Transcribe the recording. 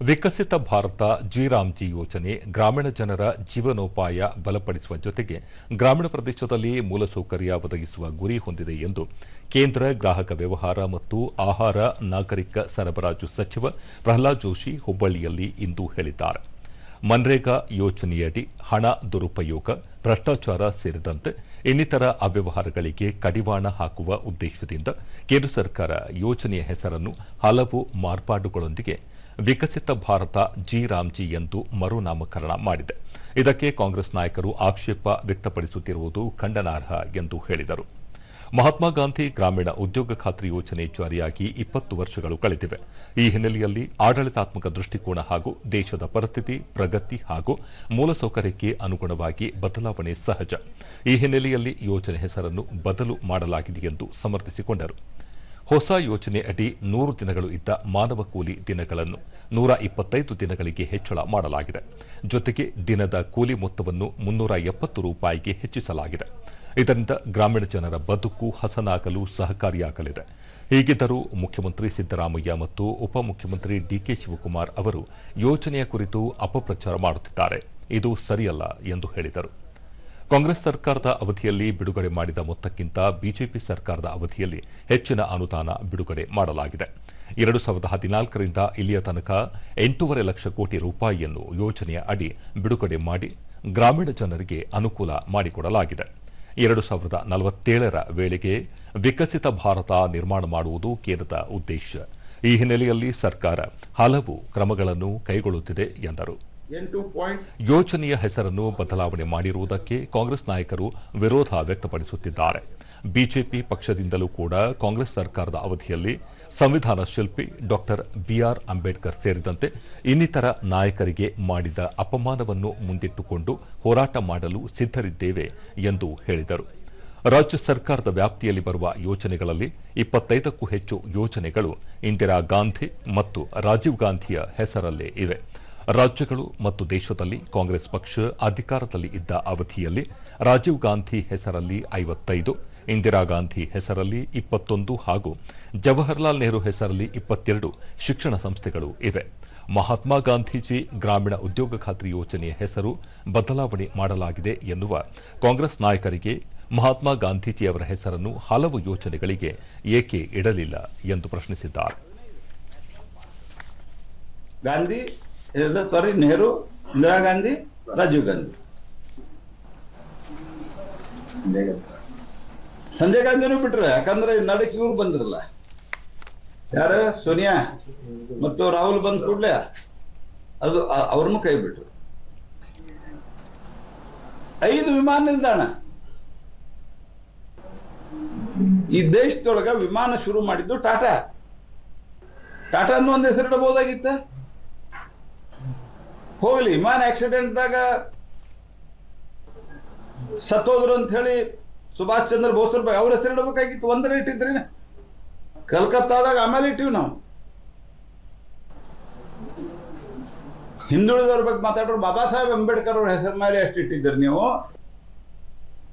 ವಿಕಸಿತ Bharat G ಯೋಜನೆ ಗ್ರಾಮೀಣ ಜನರ ಜೀವನೋಪಾಯ ಬಲಪಡಿಸುವ ಜೊತೆಗೆ ಗ್ರಾಮೀಣ ಪ್ರದೇಶದಲ್ಲಿ ಮೂಲಸೌಕರ್ಯ ಒದಗಿಸುವ ಗುರಿ ಹೊಂದಿದೆ ಎಂದು ಕೇಂದ್ರ ಗ್ರಾಹಕ ವ್ಯವಹಾರ ಮತ್ತು ಆಹಾರ ನಾಗರಿಕ ಸರಬರಾಜು ಸಚಿವ ಪ್ರಹ್ಲಾದ್ ಜೋಶಿ ಹುಬ್ಬಳ್ಳಿಯಲ್ಲಿ ಇಂದು ಹೇಳಿದ್ದಾರೆ. ಮನ್ರೇಗಾ ಯೋಜನೆಯಡಿ ಹಣ ದುರುಪಯೋಗ, ಭ್ರಷ್ಟಾಚಾರ ಸೇರಿದಂತೆ ಇನ್ನಿತರ ಅವ್ಯವಹಾರಗಳಿಗೆ ಕಡಿವಾಣ ಹಾಕುವ ಉದ್ದೇಶದಿಂದ ಕೇಂದ್ರ ಸರ್ಕಾರ ಯೋಜನೆಯ ಹೆಸರನ್ನು ಹಲವು ಮಾರ್ಪಾಡುಗಳೊಂದಿಗೆ ವಿಕಸಿತ ಭಾರತ ಜಿ ಎಂದು ಮರುನಾಮಕರಣ ಮಾಡಿದೆ. ಇದಕ್ಕೆ ಕಾಂಗ್ರೆಸ್ ನಾಯಕರು ಆಕ್ಷೇಪ ವ್ಯಕ್ತಪಡಿಸುತ್ತಿರುವುದು ಖಂಡನಾರ್ಹ ಎಂದು ಹೇಳಿದರು. ಮಹಾತ್ಮ ಗಾಂಧಿ ಗ್ರಾಮೀಣ ಉದ್ಯೋಗ ಖಾತ್ರಿ ಯೋಜನೆ ಜಾರಿಯಾಗಿ 20 ವರ್ಷಗಳು ಕಳೆದಿವೆ. ಈ ಹಿನ್ನೆಲೆಯಲ್ಲಿ ಆಡಳಿತಾತ್ಮಕ ದೃಷ್ಟಿಕೋನ ಹಾಗೂ ದೇಶದ ಪರಿಸ್ಥಿತಿ, ಪ್ರಗತಿ ಹಾಗೂ ಮೂಲಸೌಕರ್ಯಕ್ಕೆ ಅನುಗುಣವಾಗಿ ಬದಲಾವಣೆ ಸಹಜ. ಈ ಹಿನ್ನೆಲೆಯಲ್ಲಿ ಯೋಜನೆ ಹೆಸರನ್ನು ಬದಲು ಮಾಡಲಾಗಿದೆ ಎಂದು ಸಮರ್ಥಿಸಿಕೊಂಡರು. ಹೊಸ ಯೋಜನೆ ಅಡಿ 100 ದಿನಗಳು ಇದ್ದ ಮಾನವ ಕೂಲಿ ದಿನಗಳನ್ನು 125 ದಿನಗಳಿಗೆ ಹೆಚ್ಚಳ ಮಾಡಲಾಗಿದೆ. ಜೊತೆಗೆ ದಿನದ ಕೂಲಿ ಮೊತ್ತವನ್ನು 370 ರೂಪಾಯಿಗೆ ಹೆಚ್ಚಿಸಲಾಗಿದೆ. ಇದರಿಂದ ಗ್ರಾಮೀಣ ಜನರ ಬದುಕು ಹಸನಾಗಲು ಸಹಕಾರಿಯಾಗಲಿದೆ. ಹೀಗಿದ್ದರೂ ಮುಖ್ಯಮಂತ್ರಿ ಸಿದ್ದರಾಮಯ್ಯ ಮತ್ತು ಉಪಮುಖ್ಯಮಂತ್ರಿ ಡಿಕೆ ಶಿವಕುಮಾರ್ ಅವರು ಯೋಜನೆಯ ಕುರಿತು ಅಪಪ್ರಚಾರ ಮಾಡುತ್ತಿದ್ದಾರೆ. ಇದು ಸರಿಯಲ್ಲ ಎಂದು ಹೇಳಿದರು. ಕಾಂಗ್ರೆಸ್ ಸರ್ಕಾರದ ಅವಧಿಯಲ್ಲಿ ಬಿಡುಗಡೆ ಮಾಡಿದ ಮೊತ್ತಕ್ಕಿಂತ ಬಿಜೆಪಿ ಸರ್ಕಾರದ ಅವಧಿಯಲ್ಲಿ ಹೆಚ್ಚಿನ ಅನುದಾನ ಬಿಡುಗಡೆ ಮಾಡಲಾಗಿದೆ. 2014ರಿಂದ ಇಲ್ಲಿಯ ತನಕ 8.5 ಲಕ್ಷ ಕೋಟಿ ರೂಪಾಯಿಯನ್ನು ಯೋಜನೆಯ ಅಡಿ ಬಿಡುಗಡೆ ಮಾಡಿ ಗ್ರಾಮೀಣ ಜನರಿಗೆ ಅನುಕೂಲ ಮಾಡಿಕೊಡಲಾಗಿದೆ. 2047ರ ವೇಳೆಗೆ ವಿಕಸಿತ ಭಾರತ ನಿರ್ಮಾಣ ಮಾಡುವುದು ಕೇಂದ್ರದ ಉದ್ದೇಶ. ಈ ಹಿನ್ನೆಲೆಯಲ್ಲಿ ಸರ್ಕಾರ ಹಲವು ಕ್ರಮಗಳನ್ನು ಕೈಗೊಳ್ಳುತ್ತಿದೆ ಎಂದರು. ಯೋಜನೆಯ ಹೆಸರನ್ನು ಬದಲಾವಣೆ ಮಾಡಿರುವುದಕ್ಕೆ ಕಾಂಗ್ರೆಸ್ ನಾಯಕರು ವಿರೋಧ ವ್ಯಕ್ತಪಡಿಸುತ್ತಿದ್ದಾರೆ. ಬಿಜೆಪಿ ಪಕ್ಷದಿಂದಲೂ ಕೂಡ ಕಾಂಗ್ರೆಸ್ ಸರ್ಕಾರದ ಅವಧಿಯಲ್ಲಿ ಸಂವಿಧಾನ ಶಿಲ್ಪಿ ಡಾಕ್ಟರ್ ಬಿಆರ್ ಅಂಬೇಡ್ಕರ್ ಸೇರಿದಂತೆ ಇನ್ನಿತರ ನಾಯಕರಿಗೆ ಮಾಡಿದ ಅಪಮಾನವನ್ನು ಮುಂದಿಟ್ಟುಕೊಂಡು ಹೋರಾಟ ಮಾಡಲು ಸಿದ್ಧರಿದ್ದೇವೆ ಎಂದು ಹೇಳಿದರು. ರಾಜ್ಯ ಸರ್ಕಾರದ ವ್ಯಾಪ್ತಿಯಲ್ಲಿ ಬರುವ ಯೋಜನೆಗಳಲ್ಲಿ 25ಕ್ಕೂ ಹೆಚ್ಚು ಯೋಜನೆಗಳು ಇಂದಿರಾ ಗಾಂಧಿ ಮತ್ತು ರಾಜೀವ್ ಗಾಂಧಿಯ ಹೆಸರಲ್ಲೇ ಇವೆ. ರಾಜ್ಯಗಳು ಮತ್ತು ದೇಶದಲ್ಲಿ ಕಾಂಗ್ರೆಸ್ ಪಕ್ಷ ಅಧಿಕಾರದಲ್ಲಿ ಇದ್ದ ಅವಧಿಯಲ್ಲಿ ರಾಜೀವ್ ಗಾಂಧಿ ಹೆಸರಲ್ಲಿ 55, ಇಂದಿರಾ ಗಾಂಧಿ ಹೆಸರಲ್ಲಿ 21 ಹಾಗೂ ಜವಾಹರ್ಲಾಲ್ ನೆಹರು ಹೆಸರಲ್ಲಿ 22 ಶಿಕ್ಷಣ ಸಂಸ್ಥೆಗಳು ಇವೆ. ಮಹಾತ್ಮ ಗಾಂಧೀಜಿ ಗ್ರಾಮೀಣ ಉದ್ಯೋಗ ಖಾತ್ರಿ ಯೋಜನೆಯ ಹೆಸರು ಬದಲಾವಣೆ ಮಾಡಲಾಗಿದೆ ಎನ್ನುವ ಕಾಂಗ್ರೆಸ್ ನಾಯಕರಿಗೆ ಮಹಾತ್ಮ ಗಾಂಧೀಜಿಯವರ ಹೆಸರನ್ನು ಹಲವು ಯೋಜನೆಗಳಿಗೆ ಏಕೆ ಇಡಲಿಲ್ಲ ಎಂದು ಪ್ರಶ್ನಿಸಿದ್ದಾರೆ. ನೆಹರು, ಇಂದಿರಾ ಗಾಂಧಿ, ರಾಜೀವ್ ಗಾಂಧಿ, ಸಂಜಯ್ ಗಾಂಧಿನೂ ಬಿಟ್ರೆ, ಯಾಕಂದ್ರೆ ನಡಕ್ ಇವ್ರು ಬಂದ್ರಲ್ಲ, ಯಾರ ಸೋನಿಯಾ ಮತ್ತು ರಾಹುಲ್ ಬಂದ್ ಕೂಡ್ಲೆ ಅದು ಅವ್ರನ್ನು ಕೈ ಬಿಟ್ರು. 5 ವಿಮಾನ ನಿಲ್ದಾಣ ಈ ದೇಶದೊಳಗ ವಿಮಾನ ಶುರು ಮಾಡಿದ್ದು ಟಾಟಾ. ಟಾಟಾನು ಒಂದ್ ಹೆಸರಿಡಬಹುದಾಗಿತ್ತ. ಹೋಗ್ಲಿ, ವಿಮಾನ ಆಕ್ಸಿಡೆಂಟ್ದಾಗ ಸತ್ತೋದ್ರು ಅಂತ ಹೇಳಿ ಸುಭಾಷ್ ಚಂದ್ರ ಬೋಸ್ ಅವ್ರ ಹೆಸರಿಡಬೇಕಾಗಿತ್ತು. ಒಂದರ ಇಟ್ಟಿದ್ರಿ. ಕಲ್ಕತ್ತಾದಾಗ ಆಮೇಲೆ ಇಟ್ಟಿವಿ ನಾವು. ಹಿಂದುಳಿದವ್ರ ಬಗ್ಗೆ ಮಾತಾಡೋರು ಬಾಬಾ ಸಾಹೇಬ್ ಅಂಬೇಡ್ಕರ್ ಅವ್ರ ಹೆಸರು ಮೇಲೆ ಎಷ್ಟು ಇಟ್ಟಿದ್ದೀರಿ ನೀವು?